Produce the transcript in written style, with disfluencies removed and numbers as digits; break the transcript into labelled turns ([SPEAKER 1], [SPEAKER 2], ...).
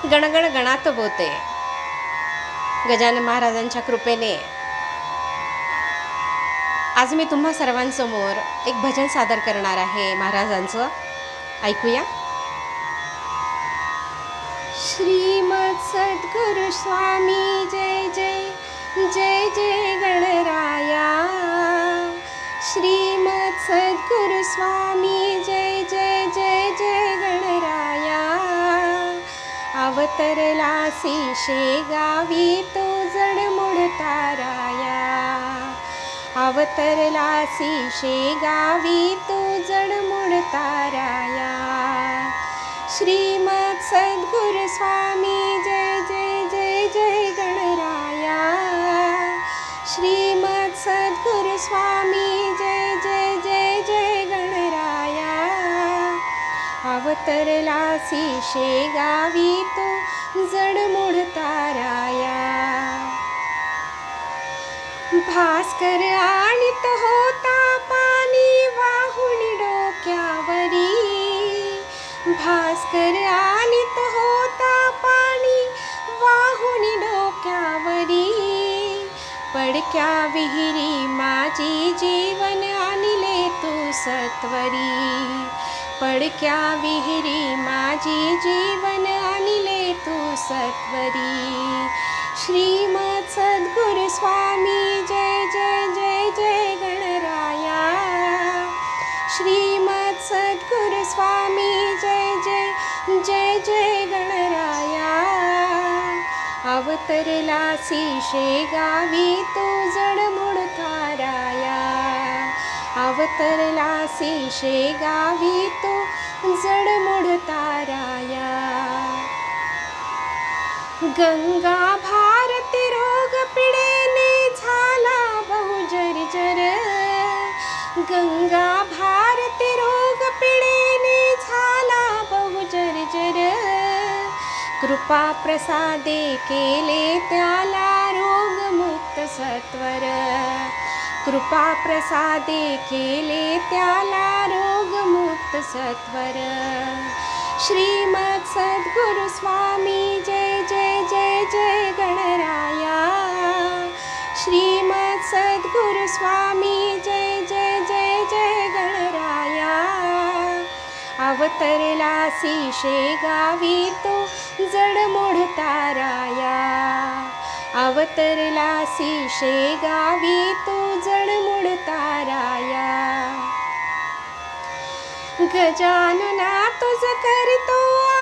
[SPEAKER 1] गणगण गणात बोते. गजानन महाराजांच्या कृपेने आज मी तुम्हा सर्वांसमोर एक भजन सादर करणार आहे महाराजांचं. ऐकूया. श्रीमद सद्गुरु स्वामी जय जय जय जय गणराया. श्रीमद सद्गुरु स्वामी जय जय जय जय गणराया. अवतरलासी शेगावी तो जडमुड ताराया. अवतरलासी शेगावी तो जडमुड ताराया. श्रीमद सद्गुरु स्वामी जय जय जय जय गणराया. श्रीमद सद्गुरु स्वामी जय जय जय जय गणराया. अवतरलासी शेगावी तो जडमुड ताराया. भास्कर आणीत होता पाणी वाहून डोक्यावरी. भास्कर आणीत होता पाणी वाहून डोक्यावरी. पडक्या विहिरी माझी जीवन आणले तू सत्वरी. पडक्या विहिरी माझी जीवन आणले तू सत्वरी. श्रीमद सद्गुरु स्वामी जय जय जय जय गणराया. श्रीमद सद्गुरु स्वामी जय जय जय जय गणराया. अवतरलासी शेगावी तो जडमुड ताराया. अवतरलासी शेगावी तो जडमुड ताराया. गंगा भारती रोग पिडेने झाला बहु जर्जर. गंगा भारती रोग पिडेने झाला बहु जर्जर. कृपा प्रसादे केले त्याला रोगमुक्त सत्वर. कृपा प्रसादे केले त्याला रोगमुक्त सत्वर. श्रीमद सद्गुरु स्वामी जय जय जय जय गणराया. श्रीमद सद्गुरु स्वामी जय जय जय जय गणराया. अवतरलासी शेगावी तो जडमुड ताराया. अवतरलासी शेगावी तो जडमुड ताराया. गजानना तुझ करितो